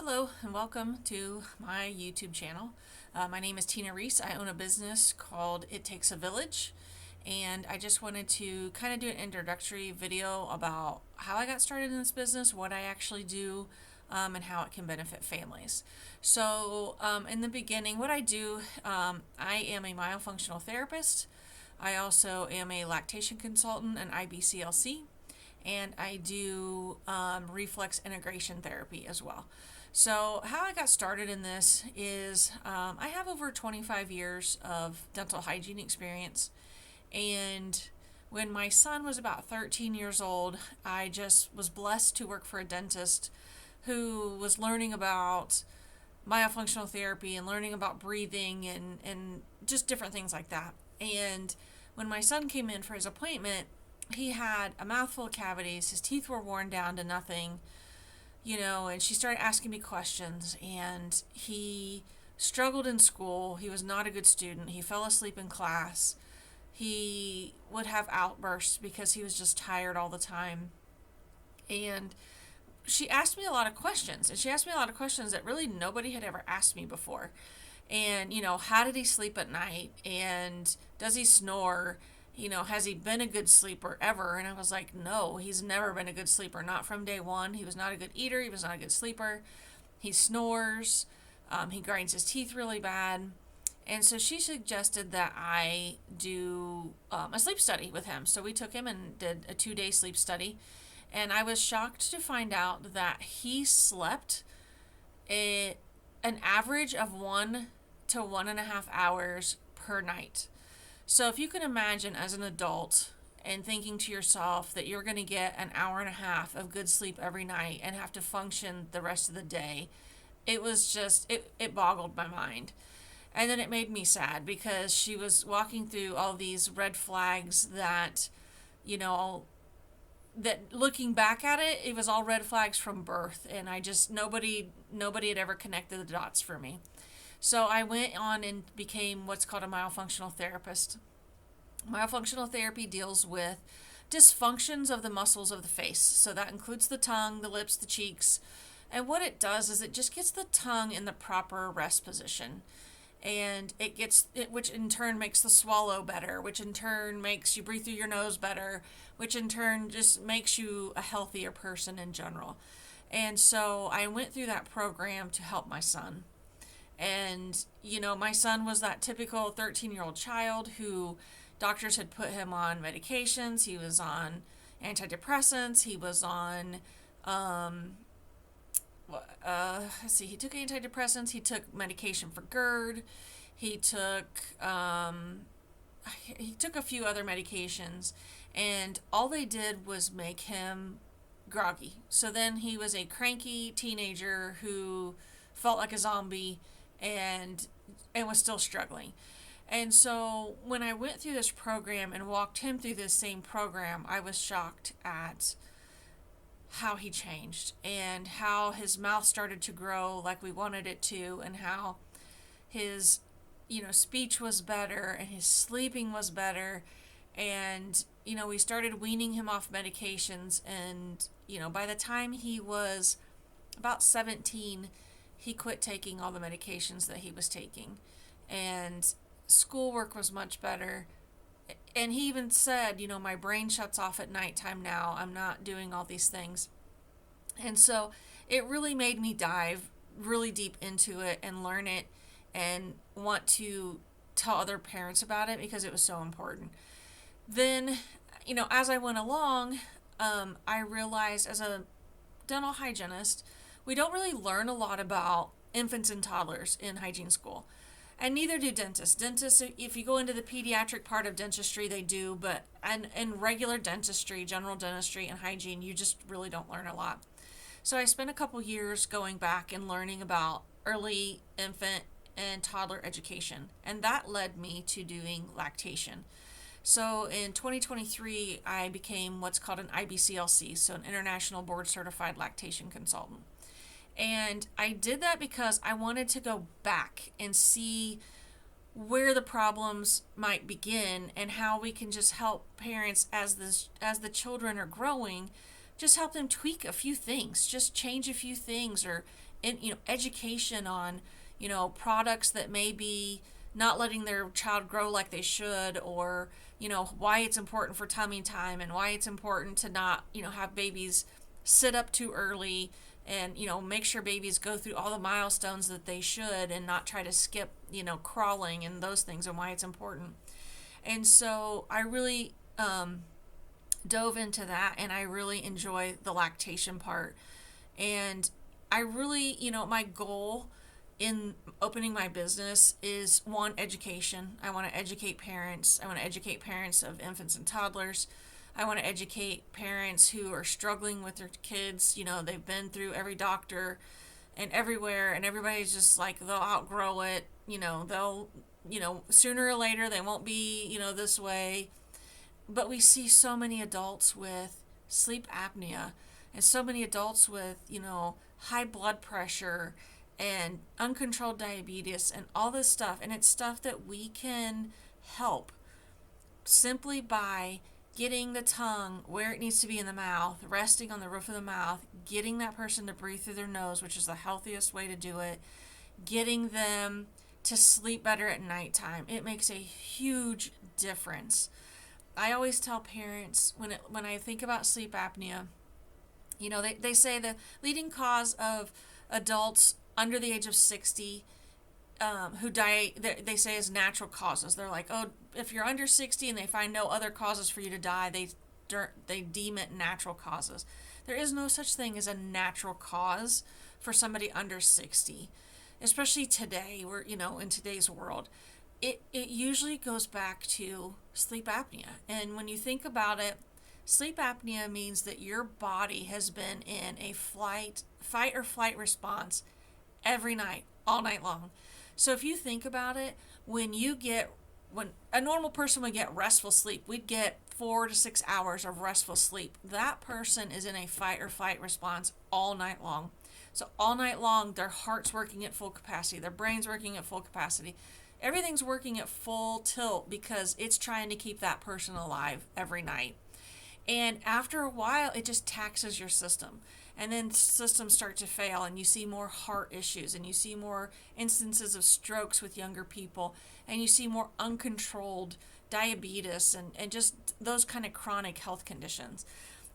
Hello and welcome to my YouTube channel. My name is Tina Reese. I own a business called It Takes a Village, and I just wanted to kind of do an introductory video about how I got started in this business, what I actually do, and how it can benefit families. So in the beginning, what I do, I am a myofunctional therapist. I also am a lactation consultant, an IBCLC, and I do reflex integration therapy as well. So how I got started in this is I have over 25 years of dental hygiene experience, and when my son was about 13 years old, I just was blessed to work for a dentist who was learning about myofunctional therapy and learning about breathing and just different things like that. And when my son came in for his appointment, he had a mouthful of cavities, his teeth were worn down to nothing, and she started asking me questions, and he struggled in school. He was not a good student. He fell asleep in class. He would have outbursts because he was just tired all the time. And she asked me a lot of questions, and she asked me a lot of questions that really nobody had ever asked me before. And, how did he sleep at night? And does he snore? Has he been a good sleeper ever? And I was like, no, he's never been a good sleeper. Not from day one. He was not a good eater. He was not a good sleeper. He snores. He grinds his teeth really bad. And so she suggested that I do a sleep study with him. So we took him and did a 2-day sleep study. And I was shocked to find out that he slept an average of 1 to 1.5 hours per night. So if you can imagine as an adult and thinking to yourself that you're going to get an hour and a half of good sleep every night and have to function the rest of the day, it was just, it boggled my mind. And then it made me sad because she was walking through all these red flags that, that looking back at it, it was all red flags from birth. And nobody had ever connected the dots for me. So I went on and became what's called a myofunctional therapist. Myofunctional therapy deals with dysfunctions of the muscles of the face. So that includes the tongue, the lips, the cheeks. And what it does is it just gets the tongue in the proper rest position. And which in turn makes the swallow better, which in turn makes you breathe through your nose better, which in turn just makes you a healthier person in general. And so I went through that program to help my son. And, my son was that typical 13-year-old child who doctors had put him on medications. He was on antidepressants. He was on, he took antidepressants. He took medication for GERD. He took a few other medications. And all they did was make him groggy. So then he was a cranky teenager who felt like a zombie and was still struggling. And so when I went through this program and walked him through this same program, I was shocked at how he changed and how his mouth started to grow like we wanted it to, and how his speech was better and his sleeping was better. And we started weaning him off medications, and by the time he was about 17, he quit taking all the medications that he was taking, and schoolwork was much better. And he even said, my brain shuts off at nighttime now. I'm not doing all these things. And so it really made me dive really deep into it and learn it and want to tell other parents about it because it was so important. Then, as I went along, I realized as a dental hygienist, we don't really learn a lot about infants and toddlers in hygiene school. And neither do dentists. Dentists, if you go into the pediatric part of dentistry, they do, but in regular dentistry, general dentistry, and hygiene, you just really don't learn a lot. So I spent a couple years going back and learning about early infant and toddler education, and that led me to doing lactation. So in 2023, I became what's called an IBCLC, so an International Board Certified Lactation Consultant. And I did that because I wanted to go back and see where the problems might begin and how we can just help parents as the children are growing, just help them tweak a few things, just change a few things, or education on, products that may be not letting their child grow like they should, or, why it's important for tummy time and why it's important to not, have babies sit up too early, and, make sure babies go through all the milestones that they should and not try to skip, crawling and those things, and why it's important. And so I really dove into that, and I really enjoy the lactation part. And I really, my goal in opening my business is, one, education. I want to educate parents. I want to educate parents of infants and toddlers. I want to educate parents who are struggling with their kids. They've been through every doctor and everywhere, and everybody's just like, they'll outgrow it. They'll, sooner or later they won't be, this way. But we see so many adults with sleep apnea, and so many adults with, high blood pressure and uncontrolled diabetes and all this stuff. And it's stuff that we can help simply by getting the tongue where it needs to be in the mouth, resting on the roof of the mouth, getting that person to breathe through their nose, which is the healthiest way to do it, getting them to sleep better at nighttime. It makes a huge difference. I always tell parents, when I think about sleep apnea, they say the leading cause of adults under the age of 60 who die, they say, is natural causes. They're like, oh, if you're under 60 and they find no other causes for you to die, they deem it natural causes. There is no such thing as a natural cause for somebody under 60, especially today. We're, in today's world. It usually goes back to sleep apnea. And when you think about it, sleep apnea means that your body has been in a fight or flight response every night, all night long. So if you think about it, when a normal person would get restful sleep, we'd get 4 to 6 hours of restful sleep. That person is in a fight or flight response all night long. So all night long, their heart's working at full capacity, their brain's working at full capacity. Everything's working at full tilt because it's trying to keep that person alive every night. And after a while, it just taxes your system. And then systems start to fail, and you see more heart issues, and you see more instances of strokes with younger people, and you see more uncontrolled diabetes and just those kind of chronic health conditions.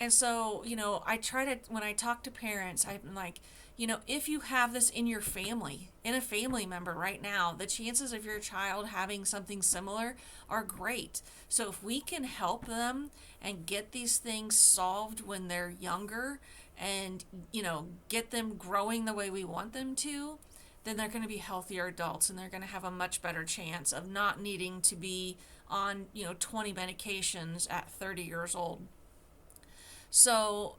And so, I try to, when I talk to parents, I'm like, if you have this in your family, in a family member right now, the chances of your child having something similar are great. So if we can help them and get these things solved when they're younger, and, get them growing the way we want them to, then they're going to be healthier adults, and they're going to have a much better chance of not needing to be on, 20 medications at 30 years old. So,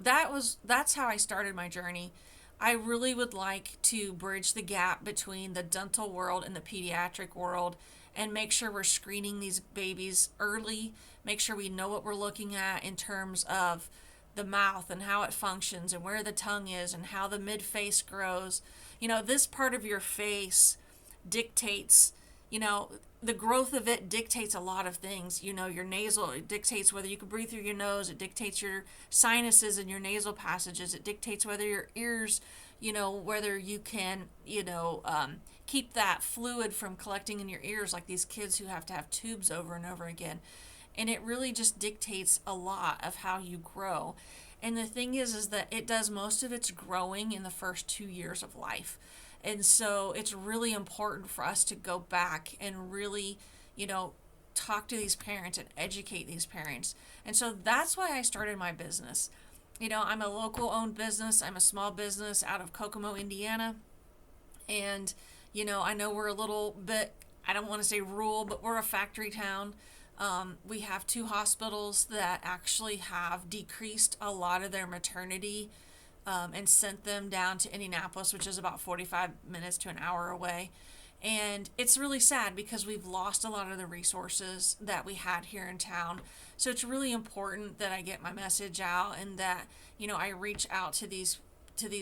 that's how I started my journey. I really would like to bridge the gap between the dental world and the pediatric world, and make sure we're screening these babies early, make sure we know what we're looking at in terms of the mouth and how it functions and where the tongue is and how the mid-face grows. This part of your face dictates, the growth of it dictates a lot of things. Your nasal, it dictates whether you can breathe through your nose. It dictates your sinuses and your nasal passages. It dictates whether your ears, whether you can, keep that fluid from collecting in your ears, like these kids who have to have tubes over and over again. And it really just dictates a lot of how you grow. And the thing is that it does most of its growing in the first 2 years of life. And so it's really important for us to go back and really, talk to these parents and educate these parents. And so that's why I started my business. I'm a local owned business. I'm a small business out of Kokomo, Indiana. And, I know we're a little bit, I don't want to say rural, but we're a factory town. We have 2 hospitals that actually have decreased a lot of their maternity and sent them down to Indianapolis, which is about 45 minutes to an hour away. And it's really sad because we've lost a lot of the resources that we had here in town. So it's really important that I get my message out, and that, I reach out to these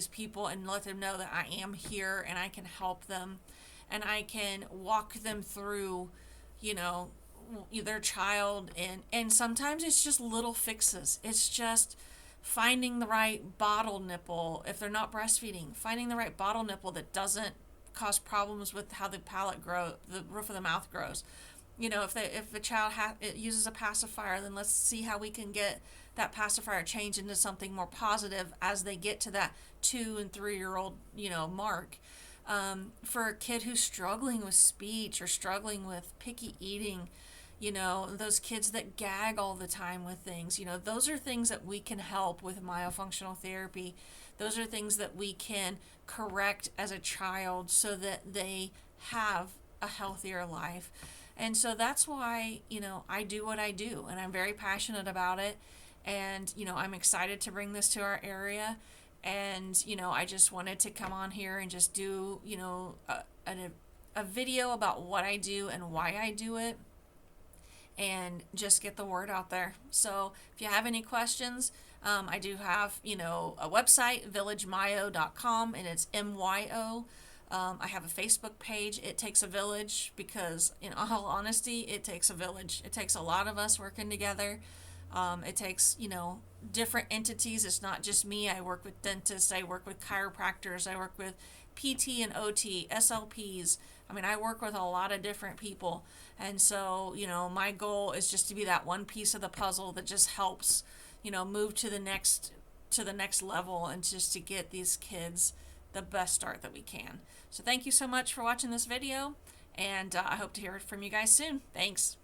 people and let them know that I am here and I can help them, and I can walk them through, their child. And sometimes it's just little fixes. It's just finding the right bottle nipple if they're not breastfeeding, finding the right bottle nipple that doesn't cause problems with how the palate grow, the roof of the mouth grows. You know, if a child it uses a pacifier, then let's see how we can get that pacifier changed into something more positive as they get to that 2 and 3 year old, mark. For a kid who's struggling with speech or struggling with picky eating, those kids that gag all the time with things, those are things that we can help with myofunctional therapy. Those are things that we can correct as a child so that they have a healthier life. And so that's why, I do what I do, and I'm very passionate about it. And, I'm excited to bring this to our area. And, I just wanted to come on here and just do, a video about what I do and why I do it, and just get the word out there. So if you have any questions, I do have, a website, villagemyo.com, and it's MYO. I have a Facebook page, It Takes a Village, because in all honesty, it takes a village. It takes a lot of us working together. It takes, different entities. It's not just me. I work with dentists. I work with chiropractors. I work with PT and OT, SLPs. I mean, I work with a lot of different people. And so, my goal is just to be that one piece of the puzzle that just helps, move to the next level, and just to get these kids the best start that we can. So thank you so much for watching this video, and I hope to hear from you guys soon. Thanks.